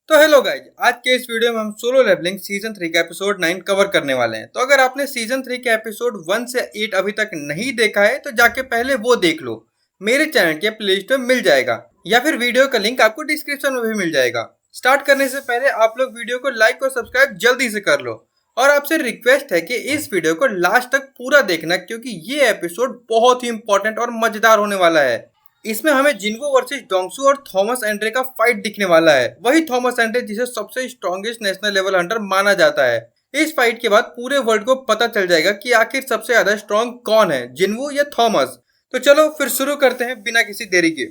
तो hello guys, आज के इस वीडियो में हम सोलो लेवलिंग सीजन 3 का एपिसोड 9 कवर करने वाले हैं। तो अगर आपने सीजन 3 के एपिसोड 1 से 8 अभी तक नहीं देखा है तो जाके पहले वो देख लो। मेरे चैनल के प्लेलिस्ट में मिल जाएगा या फिर वीडियो का लिंक आपको डिस्क्रिप्शन में भी मिल जाएगा। स्टार्ट करने से पहले आप लोग वीडियो को लाइक और सब्सक्राइब जल्दी से कर लो और आपसे रिक्वेस्ट है कि इस वीडियो को लास्ट तक पूरा देखना, क्योंकि ये एपिसोड बहुत ही इंपॉर्टेंट और मजेदार होने वाला है। इसमें हमें जिन्गो वर्सेस डोंगसू और थॉमस एंड्रे का फाइट दिखने वाला है। वही थॉमस एंड्रे जिसे सबसे स्ट्रॉन्गेस्ट नेशनल लेवल हंटर माना जाता है। इस फाइट के बाद पूरे वर्ल्ड को पता चल जाएगा कि आखिर सबसे ज्यादा स्ट्रॉन्ग कौन है, जिन्गो या थॉमस। तो चलो फिर शुरू करते हैं बिना किसी देरी के।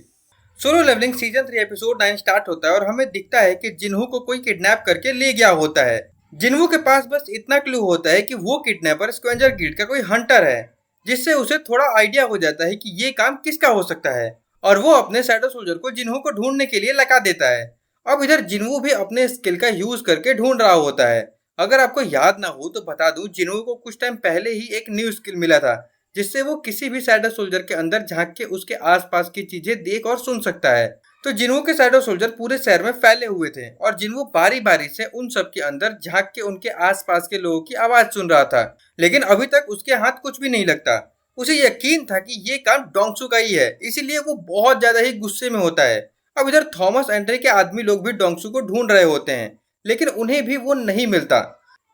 Solo leveling season 3 episode 9 start होता है और हमें दिखता है कि जिन्हो को कोई किडनैप करके ले गया होता है। जिन्हो के पास बस इतना क्लू होता है कि वो किडनैपर स्क्वेंजर गिल्ड का कोई हंटर है, जिससे उसे थोड़ा आइडिया हो जाता है कि ये काम किसका हो सकता है और वो अपने शैडो सोल्जर को जिन्हो को ढूंढने के लिए लगा देता है। अब इधर जिन्हो भी अपने स्किल का यूज करके ढूंढ रहा होता है। अगर आपको याद ना हो तो बता दूं, जिन्हो को कुछ टाइम पहले ही एक न्यू स्किल मिला था, जिससे वो किसी भी शैडो सोल्जर के अंदर झांक के उसके आसपास की चीजें देख और सुन सकता है। तो जिन्हो के शैडो सोल्जर पूरे शहर में फैले हुए थे और जिन्हो बारी बारी से उन सब के अंदर झांक के उनके आसपास के लोगों की आवाज सुन रहा था, लेकिन अभी तक उसके हाथ कुछ भी नहीं लगता। उसे यकीन था कि ये काम डोंगसू का ही है, इसीलिए वो बहुत ज्यादा ही गुस्से में होता है। अब इधर थॉमस एंड्रे के आदमी लोग भी डोंगसू को ढूंढ रहे होते हैं, लेकिन उन्हें भी वो नहीं मिलता।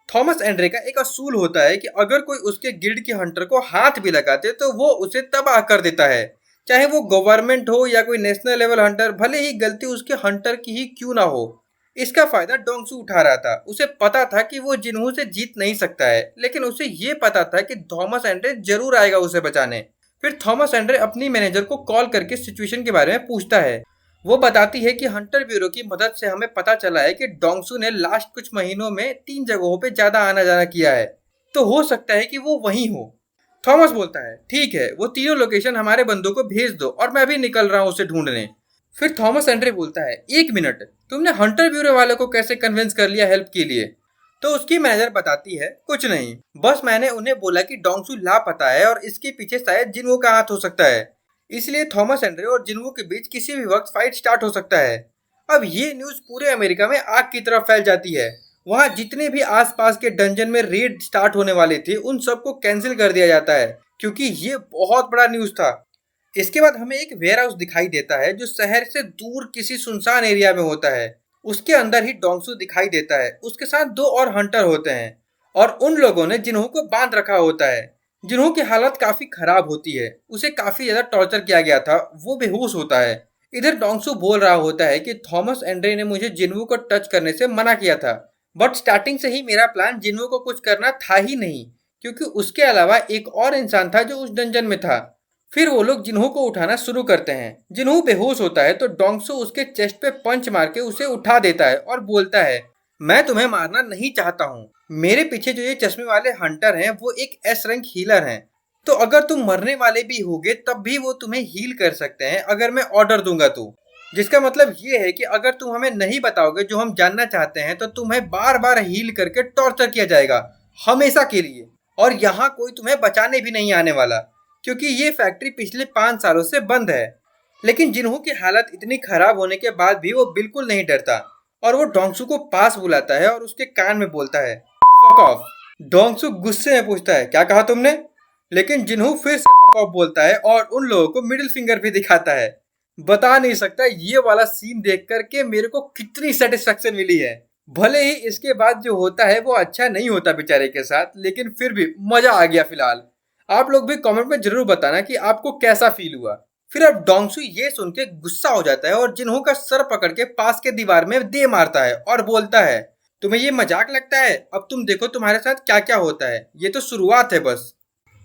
थॉमस एंड्रे का एक असूल होता है कि अगर कोई उसके गिल्ड के हंटर को हाथ भी लगाते तो वो उसे तबाह कर देता है, चाहे वो गवर्नमेंट हो या कोई नेशनल लेवल हंटर, भले ही गलती उसके हंटर की ही क्यों ना हो। इसका फायदा डोंगसू उठा रहा था। उसे पता था कि वो जिन्हो से जीत नहीं सकता है, लेकिन उसे ये पता था कि थॉमस एंड्रे जरूर आएगा उसे बचाने। फिर थॉमस एंड्रे अपनी मैनेजर को कॉल करके सिचुएशन के बारे में पूछता है। वो बताती है कि हंटर ब्यूरो की मदद से हमें पता चला है कि डोंगसू ने लास्ट कुछ महीनों में 3 जगहों पे ज्यादा आना जाना किया है, तो हो सकता है कि वो वहीं हो। थॉमस बोलता है, ठीक है, वो तीनों लोकेशन हमारे बंदों को भेज दो और मैं भी निकल रहा हूँ उसे ढूंढने। फिर थॉमस एंड्रे बोलता है, एक मिनट, तुमने हंटर ब्यूरो वालों को कैसे कन्विंस कर लिया हेल्प के लिए? तो उसकी मैनेजर बताती है, कुछ नहीं, बस मैंने उन्हें बोला कि डोंगसू लापता है और इसके पीछे शायद जिन्हो का हाथ हो सकता है, इसलिए थॉमस एंड्रे और जिन्हो के बीच किसी भी वक्त फाइट स्टार्ट हो सकता है। अब ये न्यूज पूरे अमेरिका में आग की तरफ फैल जाती है। वहाँ जितने भी आसपास के डंजन में रेड स्टार्ट होने वाले थे उन सबको कैंसिल कर दिया जाता है, क्योंकि ये बहुत बड़ा न्यूज था। इसके बाद हमें एक वेयर हाउस दिखाई देता है जो शहर से दूर किसी सुनसान एरिया में होता है। उसके अंदर ही डोंगसू दिखाई देता है। उसके साथ 2 और हंटर होते हैं और उन लोगों ने जिन्हो को बांध रखा होता है। जिन्हो की हालत काफी खराब होती है, उसे काफी ज्यादा टॉर्चर किया गया था, वो बेहोश होता है। इधर डोंगसू बोल रहा होता है कि थॉमस एंड्रे ने मुझे जिन्हो को टच करने से मना किया था, बट स्टार्टिंग से ही मेरा प्लान जिन्हो को कुछ करना था ही नहीं, क्योंकि उसके अलावा एक और इंसान था जो उस डंजन में था। फिर वो लोग जिन्हो को उठाना शुरू करते हैं। जिन्हो बेहोश होता है तो डोंगसू उसके चेस्ट पे पंच मार के उसे उठा देता है और बोलता है, मैं तुम्हें मारना नहीं चाहता हूँ। मेरे पीछे जो ये चश्मे वाले हंटर हैं वो एक एस रैंक हीलर हैं, तो अगर तुम मरने वाले भी होगे तब भी वो तुम्हें हील कर सकते हैं अगर मैं ऑर्डर दूंगा तो। जिसका मतलब ये है कि अगर तुम हमें नहीं बताओगे जो हम जानना चाहते हैं तो तुम्हें बार बार हील करके टॉर्चर किया जाएगा हमेशा के लिए, और यहाँ कोई तुम्हें बचाने भी नहीं आने वाला, क्योंकि ये फैक्ट्री पिछले 5 सालों से बंद है। लेकिन जिन्हो की हालत इतनी खराब होने के बाद भी वो बिल्कुल नहीं डरता और वो डोंगसू को पास बुलाता है और उसके कान में बोलता है, फक ऑफ। डोंगसू गुस्से में पूछता है, क्या कहा तुमने? लेकिन जिन्हो फिर से फक ऑफ बोलता है और उन लोगों को मिडिल फिंगर भी दिखाता है। बता नहीं सकता ये वाला सीन देख करके मेरे को कितनी सेटिस्फेक्शन मिली है। भले ही इसके बाद जो होता है वो अच्छा नहीं होता बेचारे के साथ, लेकिन फिर भी मजा आ गया। फिलहाल आप लोग भी कमेंट में जरूर बताना कि आपको कैसा फील हुआ। फिर अब डोंगसू ये सुन के गुस्सा हो जाता है और जिन्हो का सर पकड़ के पास के दीवार में दे मारता है और बोलता है, तुम्हें ये मजाक लगता है? अब तुम देखो तुम्हारे साथ क्या क्या होता है, ये तो शुरुआत है बस।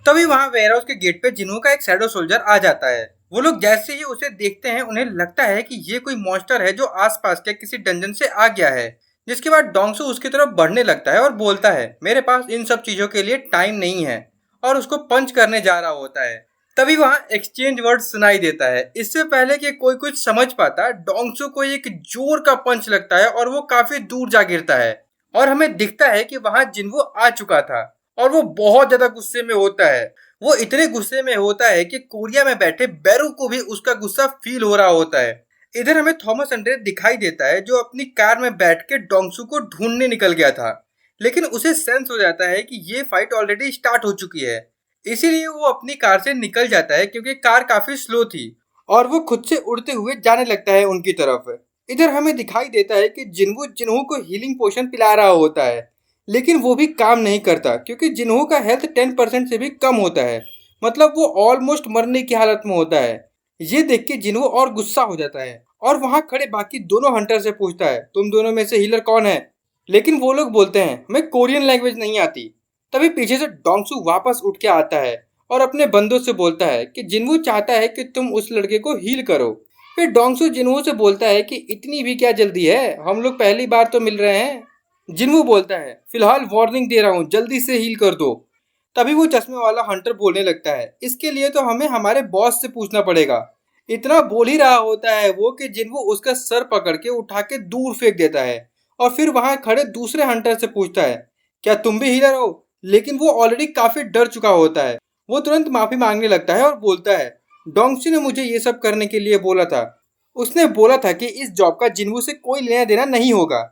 तभी वहाँ वेयरहाउस के गेट पे जिन्हो का एक शैडो सोल्जर आ जाता है। वो लोग जैसे ही उसे देखते हैं उन्हें लगता है कि ये कोई मॉन्स्टर है जो आसपास के किसी डंजन से आ गया है। जिसके बाद डोंगसू उसकी तरफ बढ़ने लगता है और बोलता है, मेरे पास इन सब चीजों के लिए टाइम नहीं है, और उसको पंच करने जा रहा होता है। तभी वहाँ एक्सचेंज वर्ड सुनाई देता है। इससे पहले कि कोई कुछ समझ पाता, डोंगसू को एक जोर का पंच लगता है और वो काफी दूर जा गिरता है और हमें दिखता है कि वहाँ जिन्हो आ चुका था और वो बहुत ज्यादा गुस्से में होता है। वो इतने गुस्से में होता है कि कोरिया में बैठे बैरू को भी उसका गुस्सा फील हो रहा होता है। इधर हमें थॉमस एंड्रे दिखाई देता है जो अपनी कार में बैठ के डोंगसू को ढूंढने निकल गया था, लेकिन उसे सेंस हो जाता है कि ये फाइट ऑलरेडी स्टार्ट हो चुकी है। इसीलिए वो अपनी कार से निकल जाता है क्योंकि कार काफी स्लो थी और वो खुद से उड़ते हुए जाने लगता है उनकी तरफ। इधर हमें दिखाई देता है कि जिन्हू जिन्हू को हीलिंग पोशन पिला रहा होता है, लेकिन वो भी काम नहीं करता क्योंकि जिन्हू का हेल्थ 10% से भी कम होता है। मतलब वो ऑलमोस्ट मरने की हालत में होता है। ये देख के जिन्हू और गुस्सा हो जाता है और वहां खड़े बाकी दोनों हंटर से पूछता है, तुम दोनों में से हीलर कौन है? लेकिन वो लोग बोलते हैं, हमें कोरियन लैंग्वेज नहीं आती। तभी पीछे से डोंगसू वापस उठ के आता है और अपने बंदों से बोलता है कि जिन्हू चाहता है कि तुम उस लड़के को हील करो। फिर डोंगसू जिन्हू से बोलता है कि इतनी भी क्या जल्दी है, हम लोग पहली बार तो मिल रहे हैं। जिन्हू बोलता है, फिलहाल वार्निंग दे रहा हूँ, जल्दी से हील कर दो। तभी वो चश्मे वाला हंटर बोलने लगता है, इसके लिए तो हमें हमारे बॉस से पूछना पड़ेगा। इतना बोल ही रहा होता है वो कि जिन्हू उसका सर पकड़ के उठा के दूर फेंक देता है और फिर वहां खड़े दूसरे हंटर से पूछता है, क्या तुम भी हीलर हो? लेकिन वो ऑलरेडी काफी डर चुका होता है। वो तुरंत माफी मांगने लगता है और बोलता है, डोंगसी ने मुझे ये सब करने के लिए बोला था। उसने बोला था कि इस जॉब का जिन्हू से कोई लेना देना नहीं होगा।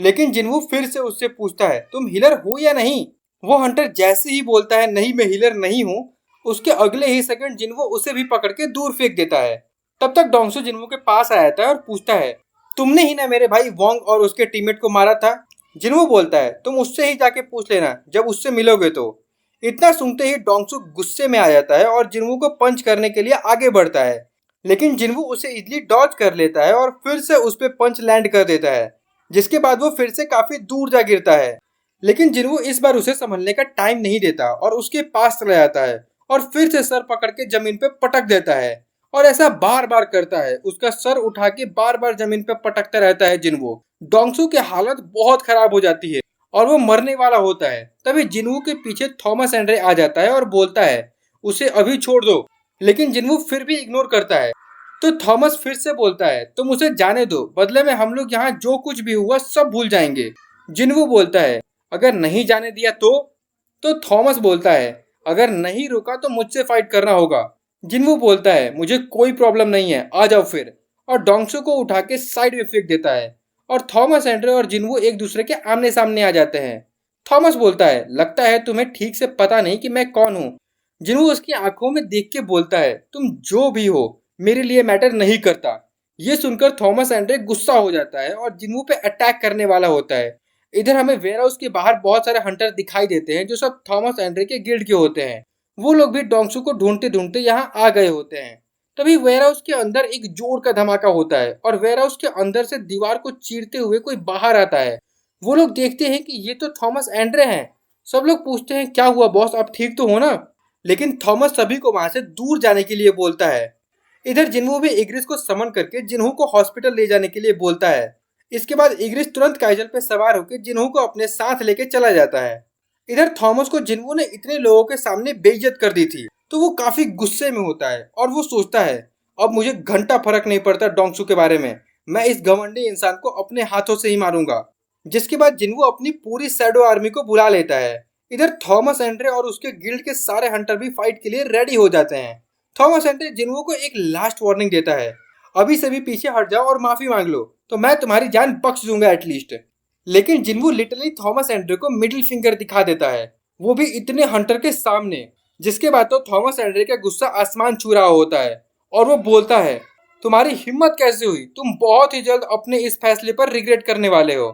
लेकिन जिन्हू फिर से उससे पूछता है, तुम हीलर हो या नहीं? वो हंटर जैसे ही बोलता है, नहीं मैं हीलर नहीं हूँ, उसके अगले ही सेकंड जिन्हू उसे भी पकड़ के दूर फेंक देता है। तब तक डोंगसू जिन्हू के पास आ जाता है और पूछता है, तुमने ही ना मेरे भाई वोंग और उसके टीममेट को मारा था? जिन्हू बोलता है, तुम उससे ही जाके पूछ लेना जब उससे मिलोगे तो। इतना सुनते ही डोंगसू गुस्से में आ जाता है और जिन्हू को पंच करने के लिए आगे बढ़ता है, लेकिन जिन्हू उसे इजीली डॉज कर लेता है और फिर से उस पे पंच लैंड कर देता है, जिसके बाद वो फिर से काफी दूर जा गिरता है। लेकिन जिन्हू इस बार उसे संभलने का टाइम नहीं देता और उसके पास चला जाता है और फिर से सर पकड़ के जमीन पे पटक देता है। और ऐसा बार बार करता है, उसका सर उठा के बार बार जमीन पे पटकता रहता है जिन्हू। डोंगसू की हालत बहुत खराब हो जाती है और वो मरने वाला होता है। तभी जिन्हू के पीछे थॉमस एंड्रे आ जाता है और बोलता है, उसे अभी छोड़ दो। लेकिन जिन्हू फिर भी इग्नोर करता है। तो थॉमस फिर से बोलता है, तुम उसे जाने दो, बदले में हम लोग यहाँ जो कुछ भी हुआ सब भूल जाएंगे। जिन्हू बोलता है, अगर नहीं जाने दिया तो थॉमस बोलता है, अगर नहीं रुका तो मुझसे फाइट करना होगा। जिन्हू बोलता है, मुझे कोई प्रॉब्लम नहीं है, आ जाओ फिर। और डोंगसू को उठा के साइड में फेंक देता है और थॉमस एंड्रे और जिन्हू एक दूसरे के आमने सामने आ जाते हैं। थॉमस बोलता है, लगता है तुम्हें ठीक से पता नहीं कि मैं कौन हूँ। जिन्हू उसकी आंखों में देख के बोलता है, तुम जो भी हो मेरे लिए मैटर नहीं करता। ये सुनकर थॉमस एंड्रे गुस्सा हो जाता है और जिन्हू पे अटैक करने वाला होता है। इधर हमें वेयर हाउस के बाहर बहुत सारे हंटर दिखाई देते हैं जो सब थॉमस एंड्रे के गिल्ड के होते हैं। वो लोग भी डोंगसू को ढूंढते ढूंढते यहाँ आ गए होते हैं। तभी वेयर हाउस के अंदर एक जोर का धमाका होता है और वेयर हाउस के अंदर से दीवार को चीरते हुए कोई बाहर आता है। वो लोग देखते हैं कि ये तो थॉमस एंड्रे हैं। सब लोग पूछते हैं, क्या हुआ बॉस, आप ठीक तो हो ना? लेकिन थॉमस सभी को वहां से दूर जाने के लिए बोलता है। इधर जिन्हू भी इग्रिस को समन करके जिन्हू को हॉस्पिटल ले जाने के लिए बोलता है। इसके बाद इग्रिस तुरंत काइजल पे सवार होकर जिन्हू को अपने साथ लेके चला जाता है। इधर थॉमस को जिन्हू ने इतने लोगों के सामने बेइज्जत कर दी थी तो वो काफी गुस्से में होता है और वो सोचता है, अब मुझे घंटा फर्क नहीं पड़ता डोंगसू के बारे में, मैं इस घमंडी इंसान को अपने हाथों से ही मारूंगा। जिसके बाद जिन्हू अपनी पूरी शैडो आर्मी को बुला लेता है। इधर थॉमस एंड्रे और उसके गिल्ड के सारे हंटर भी फाइट के लिए रेडी हो जाते हैं। थॉमस एंड्रे जिन्हू को एक लास्ट वार्निंग देता है, अभी से भी पीछे हट जाओ और माफी मांग लो तो मैं तुम्हारी जान बख्श दूंगा एटलीस्ट। लेकिन जिन्हू लिटरली थॉमस एंड्रे को मिडिल फिंगर दिखा देता है, वो भी इतने हंटर के सामने। जिसके बाद तो थॉमस एंड्रे का गुस्सा आसमान छू रहा होता है और वो बोलता है, तुम्हारी हिम्मत कैसे हुई, तुम बहुत ही जल्द अपने इस फैसले पर रिग्रेट करने वाले हो।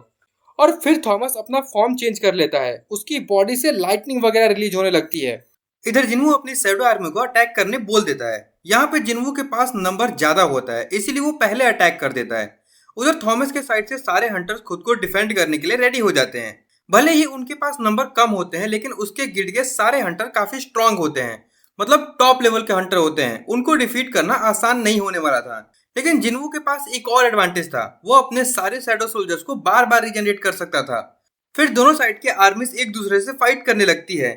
और फिर थॉमस अपना फॉर्म चेंज कर लेता है, उसकी बॉडी से लाइटनिंग वगैरह रिलीज होने लगती है। इधर जिन्हू अपनी शैडो आर्मी को अटैक करने बोल देता है। यहाँ पे जिन्हू के पास नंबर ज्यादा होता है इसीलिए वो पहले अटैक कर देता है। उधर थॉमस के साइड से सारे हंटर्स खुद को डिफेंड करने के लिए रेडी हो जाते हैं। भले ही उनके पास नंबर कम होते हैं लेकिन उसके गिल्ड के सारे हंटर काफी स्ट्रांग होते हैं, मतलब टॉप लेवल के हंटर होते हैं। उनको डिफीट करना आसान नहीं होने वाला था। लेकिन जिन्हू के पास एक और एडवांटेज था, वो अपने सारे शैडो सोल्जर्स को बार बार रीजनरेट कर सकता था। फिर दोनों साइड के आर्मीज एक दूसरे से फाइट करने लगती है।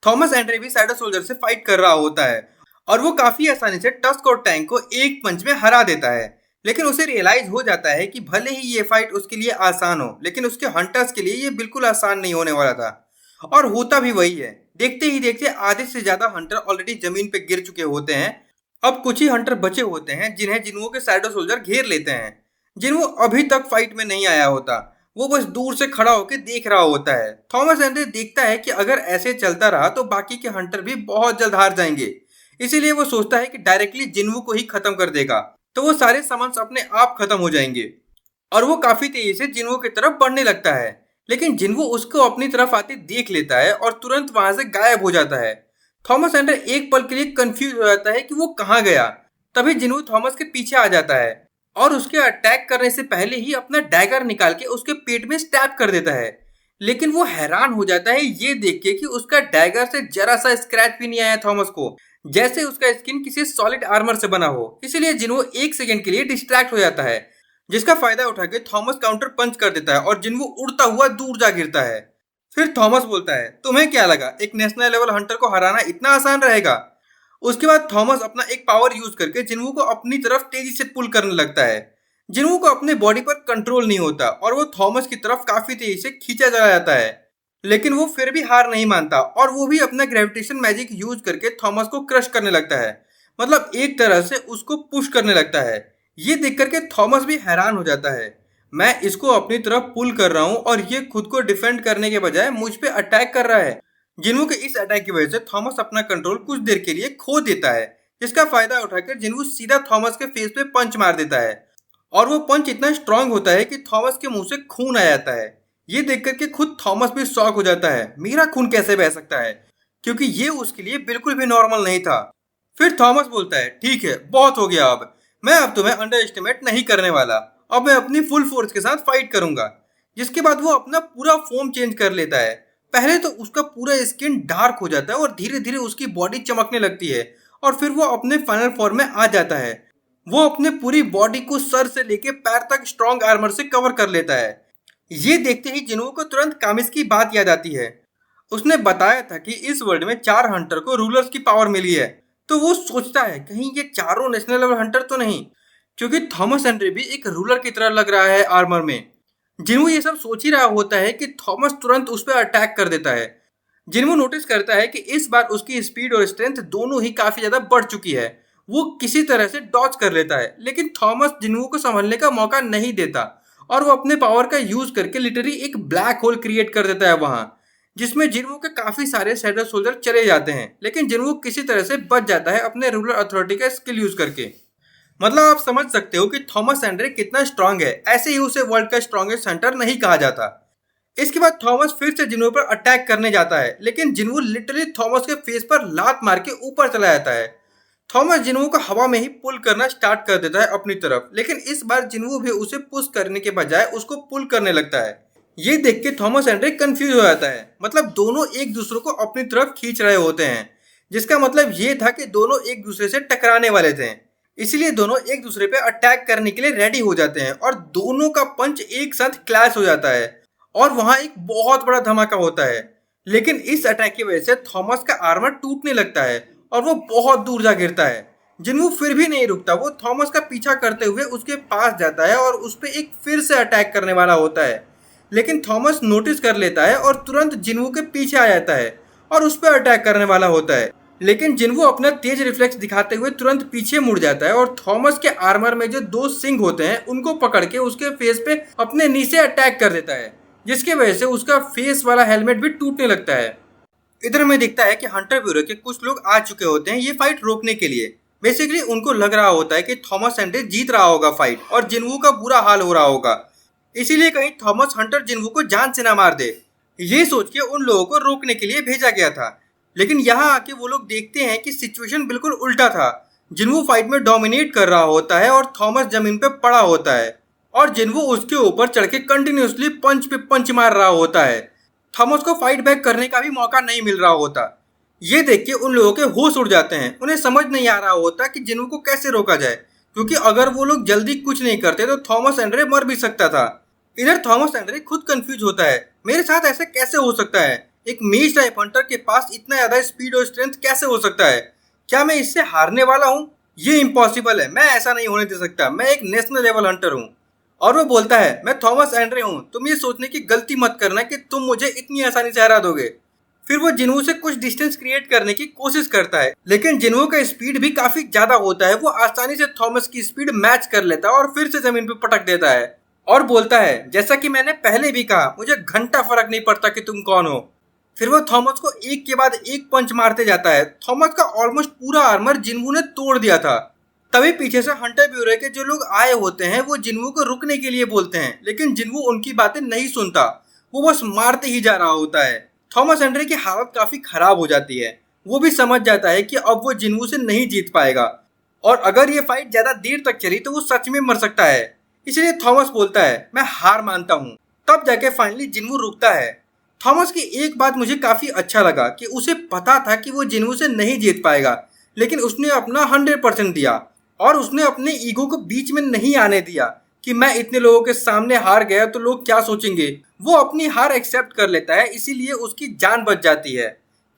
थॉमस एंड्रे भी शैडो सोल्जर से फाइट कर रहा होता है और वो काफी आसानी से टस्क और टैंक को एक पंच में हरा देता है। लेकिन उसे रियलाइज हो जाता है कि भले ही ये फाइट उसके लिए आसान हो लेकिन उसके हंटर्स के लिए ये बिल्कुल आसान नहीं होने वाला था। और होता भी वही है। देखते ही देखते आधे से ज्यादा हंटर ऑलरेडी जमीन पे गिर चुके होते हैं अब कुछ ही हंटर बचे होते हैं जिन्हें जिन्हों के शैडो सोल्जर घेर लेते हैं। जिन्हों अभी तक फाइट में नहीं आया होता, वो बस दूर से खड़ा होकर देख रहा होता है। थॉमस हेनरी देखता है कि अगर ऐसे चलता रहा तो बाकी के हंटर भी बहुत जल्द हार जाएंगे। इसीलिए वो सोचता है कि डायरेक्टली जिन्हों को ही खत्म कर देगा तो वो सारे समन्स अपने आप खत्म हो जाएंगे। और वो काफी तेजी से जिन्हों की तरफ बढ़ने लगता है, लेकिन जिन्हों उसको अपनी तरफ आते देख लेता है और तुरंत वहां से गायब हो जाता है। थॉमस एंडर एक पल के लिए कंफ्यूज हो जाता है कि वो कहाँ गया। तभी जिन्हों थॉमस के पीछे आ जाता है और उसके अटैक करने से पहले ही अपना डैगर निकाल के उसके पेट में स्टैब कर देता है। लेकिन वो हैरान हो जाता है ये देख के कि उसका डैगर से जरा सा स्क्रैच भी नहीं आया थॉमस को, जैसे उसका स्किन किसी सॉलिड आर्मर से बना हो। इसलिए जिन्हों एक सेकंड के लिए डिस्ट्रैक्ट हो जाता है, जिसका फायदा उठा के थॉमस काउंटर पंच कर देता है और जिन्हों उड़ता हुआ दूर जा गिरता है। फिर थॉमस बोलता है, तुम्हें क्या लगा एक नेशनल लेवल हंटर को हराना इतना आसान रहेगा? उसके बाद थॉमस अपना एक पावर यूज करके जिन्हों को अपनी तरफ तेजी से पुल करने लगता है। जिन्हों को अपने बॉडी पर कंट्रोल नहीं होता और वो थॉमस की तरफ काफी तेजी से खींचा चला जाता है। लेकिन वो फिर भी हार नहीं मानता और वो भी अपना ग्रेविटेशन मैजिक यूज करके थॉमस को क्रश करने लगता है, मतलब एक तरह से उसको पुश करने लगता है। ये देख करके थॉमस भी हैरान हो जाता है, मैं इसको अपनी तरफ पुल कर रहा हूँ और ये खुद को डिफेंड करने के बजाय मुझ पे अटैक कर रहा है। जिन्हों के इस अटैक की वजह से थॉमस अपना कंट्रोल कुछ देर के लिए खो देता है, जिसका फायदा उठाकर जिन्हों सीधा थॉमस के फेस पे पंच मार देता है। और वो पंच इतना स्ट्रांग होता है कि थॉमस के मुंह से खून आ जाता है। ये देख करके खुद थॉमस भी शॉक हो जाता है, मेरा खून कैसे बह सकता है, क्योंकि ये उसके लिए बिल्कुल भी नॉर्मल नहीं था। फिर थॉमस बोलता है, ठीक है बहुत हो गया, अब मैं तुम्हें अंडर एस्टिमेट नहीं करने वाला, अब मैं अपनी फुल फोर्स के साथ फाइट करूंगा। जिसके बाद वो अपना पूरा फॉर्म चेंज कर लेता है। पहले तो उसका पूरा स्किन डार्क हो जाता है और धीरे धीरे उसकी बॉडी चमकने लगती है और फिर वो अपने फाइनल फॉर्म में आ जाता है। वो अपने पूरी बॉडी को सर से लेके पैर तक स्ट्रॉन्ग आर्मर से कवर कर लेता है। ये देखते ही जिन्हों को तुरंत कामिस की बात याद आती है। उसने बताया था कि इस वर्ल्ड में 4 हंटर को रूलर्स की पावर मिली है। तो वो सोचता है कहीं ये चारों नेशनल लेवल हंटर तो नहीं, क्योंकि थॉमस हेनरी भी एक रूलर की तरह लग रहा है आर्मर में। जिन्हों ये सब सोच ही रहा होता है कि थॉमस तुरंत उस पर अटैक कर देता है। जिन्हों नोटिस करता है कि इस बार उसकी स्पीड और स्ट्रेंथ दोनों ही काफी ज्यादा बढ़ चुकी है। वो किसी तरह से डॉज कर लेता है, लेकिन थॉमस जिन्हों को संभलने का मौका नहीं देता और वो अपने पावर का यूज करके लिटरली एक ब्लैक होल क्रिएट कर देता है वहां, जिसमें जिन्हों के काफी सारे शैडो सोल्जर चले जाते हैं। लेकिन जिन्हों किसी तरह से बच जाता है अपने रूलर अथॉरिटी का स्किल यूज करके। मतलब आप समझ सकते हो कि थॉमस हेनरी कितना स्ट्रांग है। ऐसे ही उसे वर्ल्ड का स्ट्रॉन्गेस्ट हंटर नहीं कहा जाता। इसके बाद थॉमस फिर से जिन्हों पर अटैक करने जाता है, लेकिन जिन्हों लिटरली थॉमस के फेस पर लात मार के ऊपर चला जाता है। थॉमस जिन्हों को हवा में ही पुल करना स्टार्ट कर देता है अपनी तरफ, लेकिन इस बार जिन्हों भी उसे पुश करने के बजाय उसको पुल करने लगता है। ये देख के थॉमस हेनरी कंफ्यूज हो जाता है, मतलब दोनों एक दूसरे को अपनी तरफ खींच रहे होते हैं, जिसका मतलब ये था कि दोनों एक दूसरे से टकराने वाले थे। इसलिए दोनों एक दूसरे पे अटैक करने के लिए रेडी हो जाते हैं और दोनों का पंच एक साथ क्लैश हो जाता है और वहां एक बहुत बड़ा धमाका होता है। लेकिन इस अटैक की वजह से थॉमस का आर्मर टूटने लगता है और वो बहुत दूर जा गिरता है। जिन्हों फिर भी नहीं रुकता, वो थॉमस का पीछा करते हुए उसके पास जाता है और उस पर एक फिर से अटैक करने वाला होता है। लेकिन थॉमस नोटिस कर लेता है और तुरंत जिन्हों के पीछे आ जाता है और उस पर अटैक करने वाला होता है। लेकिन जिन्हों अपना तेज रिफ्लेक्स दिखाते हुए तुरंत पीछे मुड़ जाता है और थॉमस के आर्मर में जो 2 सिंग होते हैं उनको पकड़ के उसके फेस पे अपने नीचे अटैक कर देता है, जिसकी वजह से उसका फेस वाला हेलमेट भी टूटने लगता है। इधर में दिखता है कि हंटर ब्यूरो के कुछ लोग आ चुके होते हैं ये फाइट रोकने के लिए। बेसिकली उनको लग रहा होता है कि थॉमस हेनरी जीत रहा होगा फाइट और जिन्हों का बुरा हाल हो रहा होगा, इसीलिए कहीं थॉमस हंटर जिन्हों को जान से ना मार दे। ये सोच के उन लोगों को रोकने के लिए भेजा गया था। लेकिन यहाँ आके वो लोग देखते हैं कि सिचुएशन बिल्कुल उल्टा था। जिन्हों फाइट में डोमिनेट कर रहा होता है और थॉमस जमीन पे पड़ा होता है और जिन्हों उसके ऊपर चढ़ के कंटिन्यूसली पंच पे पंच मार रहा होता है। थॉमस को फाइट बैक करने का भी मौका नहीं मिल रहा होता। ये देख के उन लोगों के होश उड़ जाते हैं। उन्हें समझ नहीं आ रहा होता कि जिन्हों को कैसे रोका जाए, क्योंकि अगर वो लोग जल्दी कुछ नहीं करते तो थॉमस हेनरी मर भी सकता था। इधर थॉमस हेनरी खुद कंफ्यूज होता है, मेरे साथ ऐसा कैसे हो सकता है? एक मेज टाइप हंटर के पास इतना ज्यादा स्पीड और स्ट्रेंथ कैसे हो सकता है? क्या मैं इससे हारने वाला हूँ? ये इम्पॉसिबल है, मैं ऐसा नहीं होने दे सकता, मैं एक नेशनल लेवल हंटर हूँ। और वो बोलता है, मैं थॉमस हेनरी हूँ, तुम ये सोचने की गलती मत करना कि तुम मुझे इतनी आसानी से हरा दोगे। फिर वो जिन्वू से कुछ डिस्टेंस क्रिएट करने की कोशिश करता है, लेकिन जिन्वू का स्पीड भी काफी ज्यादा होता है। वो आसानी से थॉमस की स्पीड मैच कर लेता है और फिर से जमीन पे पटक देता है और बोलता है, जैसा कि मैंने पहले भी कहा, मुझे घंटा फर्क नहीं पड़ता कि तुम कौन हो। फिर वो थॉमस को एक के बाद एक पंच मारते जाता है। थॉमस का ऑलमोस्ट पूरा आर्मर जिन्वू ने तोड़ दिया था। तभी पीछे से हंटर ब्यूरो के जो लोग आए होते हैं वो जिन्वू को रुकने के लिए बोलते हैं, लेकिन जिन्वू उनकी बातें नहीं सुनता। वो बस मारते ही जा रहा होता है। थॉमस एंड्रे की हालत काफी खराब हो जाती है। वो भी समझ जाता है कि अब वो जिन्वू से नहीं जीत पाएगा और अगर ये फाइट ज्यादा देर तक चली तो वो सच में मर सकता है। इसलिए थॉमस बोलता है, मैं हार मानता हूँ। तब जाके फाइनली जिन्वू रुकता है। थॉमस की एक बात मुझे काफी अच्छा लगा कि उसे पता था कि वो जिन्वू से नहीं जीत पाएगा, लेकिन उसने अपना 100% दिया और उसने अपने ईगो को बीच में नहीं आने दिया कि मैं इतने लोगों के सामने हार गया तो लोग क्या सोचेंगे। वो अपनी हार एक्सेप्ट कर लेता है, इसीलिए उसकी जान बच जाती है।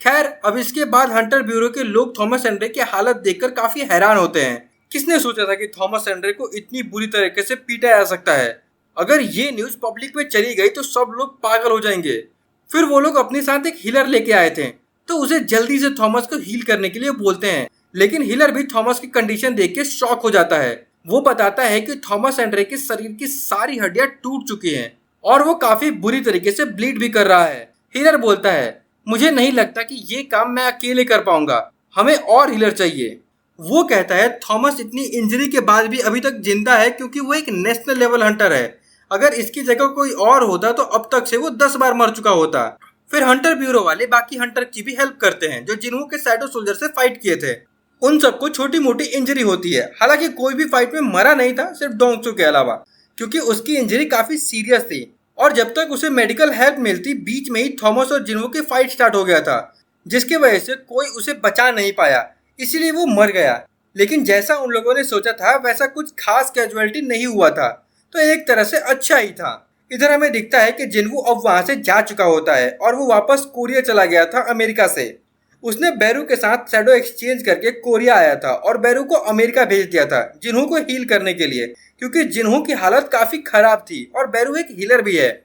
खैर, अब इसके बाद हंटर ब्यूरो के लोग थॉमस एंड्रे की हालत देखकर काफी हैरान होते हैं। किसने सोचा था कि थॉमस एंड्रे को इतनी बुरी तरीके से पीटा जा सकता है। अगर ये न्यूज पब्लिक में चली गई तो सब लोग पागल हो जाएंगे। फिर वो लोग अपने साथ एक हीलर लेके आए थे, तो उसे जल्दी से थॉमस को हील करने के लिए बोलते हैं, लेकिन हीलर भी थॉमस की कंडीशन देख के शॉक हो जाता है। वो बताता है कि थॉमस एंड्रे के शरीर की सारी हड्डियां टूट चुकी हैं और वो काफी बुरी तरीके से ब्लीड भी कर रहा है। हीलर बोलता है, मुझे नहीं लगता कि ये काम मैं अकेले कर पाऊंगा, हमें और हीलर चाहिए। वो कहता है, थॉमस इतनी इंजरी के बाद भी अभी तक जिंदा है क्योंकि वो एक नेशनल लेवल हंटर है। अगर इसकी जगह कोई और होता तो अब तक से वो 10 बार मर चुका होता। फिर हंटर ब्यूरो वाले बाकी हंटर की भी हेल्प करते हैं जो जिन्वू के शैडो सोल्जर से फाइट किए थे। उन सबको छोटी मोटी इंजरी होती है। हालांकि कोई भी फाइट में मरा नहीं था, सिर्फ डोंगसू के अलावा, क्योंकि उसकी इंजरी काफी सीरियस थी और जब तक उसे मेडिकल हेल्प मिलती बीच में ही थॉमस और जिन्वू की फाइट स्टार्ट हो गया था, जिसकी वजह से कोई उसे बचा नहीं पाया, इसीलिए वो मर गया। लेकिन जैसा उन लोगों ने सोचा था वैसा कुछ खास कैजुअलिटी नहीं हुआ था, तो एक तरह से अच्छा ही था। इधर हमें दिखता है कि जिन्वू अब वहां से जा चुका होता है और वो वापस कोरिया चला गया था अमेरिका से। उसने बैरू के साथ शैडो एक्सचेंज करके कोरिया आया था और बैरू को अमेरिका भेज दिया था जिन्हू को हील करने के लिए, क्योंकि जिन्हू की हालत काफी खराब थी और बैरू एक हीलर भी है।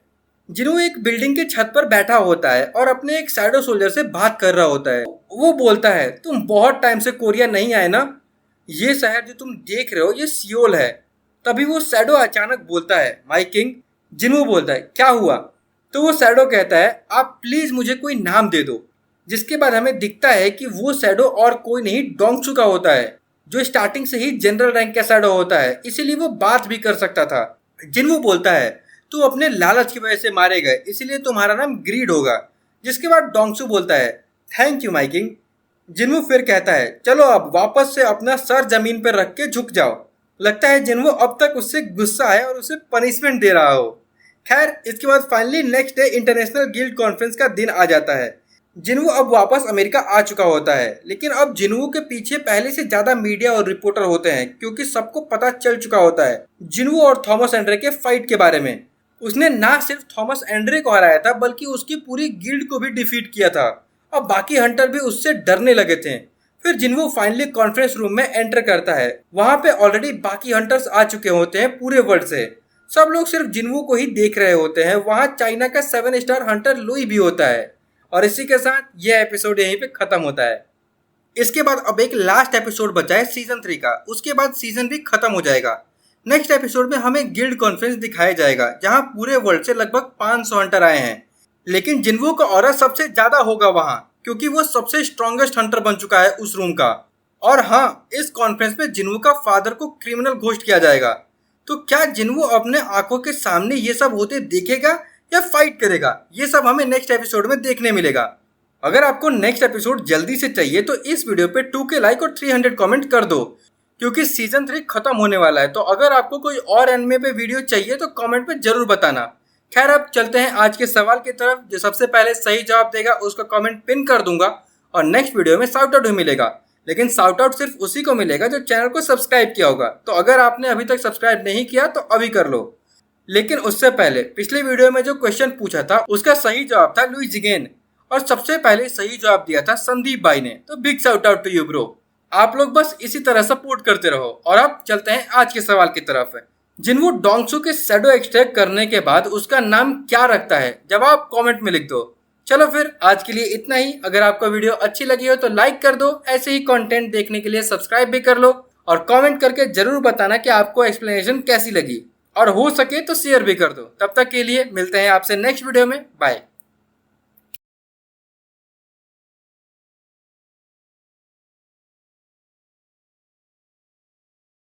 जिन्हू एक बिल्डिंग के छत पर बैठा होता है और अपने एक शैडो सोल्जर से बात कर रहा होता है। वो बोलता है, तुम बहुत टाइम से कोरिया नहीं आए ना, ये शहर जो तुम देख रहे हो ये सियोल है। तभी वो शैडो अचानक बोलता है, माय किंग। जिन्हू बोलता है, क्या हुआ? तो वो शैडो कहता है, आप प्लीज मुझे कोई नाम दे दो। जिसके बाद हमें दिखता है कि वो शैडो और कोई नहीं डोंगसू का होता है, जो स्टार्टिंग से ही जनरल रैंक का शैडो होता है, इसीलिए वो बात भी कर सकता था। जिन्हू बोलता है, तू अपने लालच की वजह से मारे गए, इसीलिए तुम्हारा नाम ग्रीड होगा। जिसके बाद डोंगसू बोलता है, थैंक यू माय किंग। जिन्हू फिर कहता है, चलो अब वापस से अपना सर जमीन पर रख के झुक जाओ। लगता है जिन्हू अब तक उससे गुस्सा है और उसे पनिशमेंट दे रहा हो। खैर, इसके बाद finally next day international guild conference का दिन आ जाता है। जिन्हू अब वापस अमेरिका आ चुका होता है, लेकिन अब जिन्हू के पीछे पहले से ज्यादा मीडिया और रिपोर्टर होते हैं, क्योंकि सबको पता चल चुका होता है जिन्हू और थॉमस एंड्रे के फाइट के बारे में। उसने ना सिर्फ थॉमस एंड्रे को हराया था बल्कि उसकी पूरी गिल्ड को भी डिफीट किया था। अब बाकी हंटर भी उससे डरने लगे थे। फिर जिन्हू फाइनली कॉन्फ्रेंस रूम में एंटर करता है। वहां पे ऑलरेडी बाकी हंटर्स आ चुके होते हैं पूरे वर्ल्ड से। सब लोग सिर्फ जिन्हू को ही देख रहे होते हैं। वहां चाइना का 7 स्टार हंटर लुई भी होता है। और इसी के साथ यह एपिसोड यहीं पे खत्म होता है। इसके बाद अब एक लास्ट एपिसोड बचा है सीजन 3 का। उसके बाद सीजन भी खत्म हो जाएगा। नेक्स्ट एपिसोड में हमें गिल्ड कॉन्फ्रेंस दिखाया जाएगा, जहां पूरे वर्ल्ड से लगभग 500 हंटर आए हैं। लेकिन जिन्हू का ऑरा सबसे ज्यादा होगा वहां, क्योंकि वो सबसे स्ट्रॉन्गेस्ट हंटर बन चुका है उस रूम का। और हाँ, इस कॉन्फ्रेंस में जिन्हू का फादर को क्रिमिनल घोषित किया जाएगा। तो क्या जिन्हू अपने आंखों के सामने ये सब होते देखेगा या फाइट करेगा, ये सब हमें नेक्स्ट एपिसोड में देखने मिलेगा। अगर आपको नेक्स्ट एपिसोड जल्दी से चाहिए तो इस वीडियो पे 2K लाइक और 300 कमेंट कर दो, क्योंकि सीजन 3 खत्म होने वाला है। तो अगर आपको कोई और एनिमे पे वीडियो चाहिए तो कमेंट पे जरूर बताना। खैर, अब चलते हैं आज के सवाल की तरफ। जो सबसे पहले सही जवाब देगा उसका कमेंट पिन कर दूंगा और नेक्स्ट वीडियो में शाउट आउट भी मिलेगा। लेकिन शाउट आउट सिर्फ उसी को मिलेगा जो चैनल को सब्सक्राइब किया होगा। तो अगर आपने अभी तक सब्सक्राइब नहीं किया तो अभी कर लो। लेकिन उससे पहले पिछले वीडियो में जो क्वेश्चन पूछा था उसका सही जवाब था लुई जिगेन, और सबसे पहले सही जवाब दिया था संदीप भाई ने। तो big shout out to you bro. आप लोग बस इसी तरह सपोर्ट करते रहो। और अब चलते हैं आज के सवाल की तरफ। जिन्हू डोंगसू के शैडो एक्सट्रैक्ट करने के बाद उसका नाम क्या रखता है? जवाब कमेंट में लिख दो। चलो फिर आज के लिए इतना ही। अगर आपको वीडियो अच्छी लगी हो तो लाइक कर दो, ऐसे ही कंटेंट देखने के लिए सब्सक्राइब भी कर लो और कमेंट करके जरूर बताना कि आपको एक्सप्लेनेशन कैसी लगी, और हो सके तो शेयर भी कर दो। तब तक के लिए मिलते हैं आपसे नेक्स्ट वीडियो में। बाय।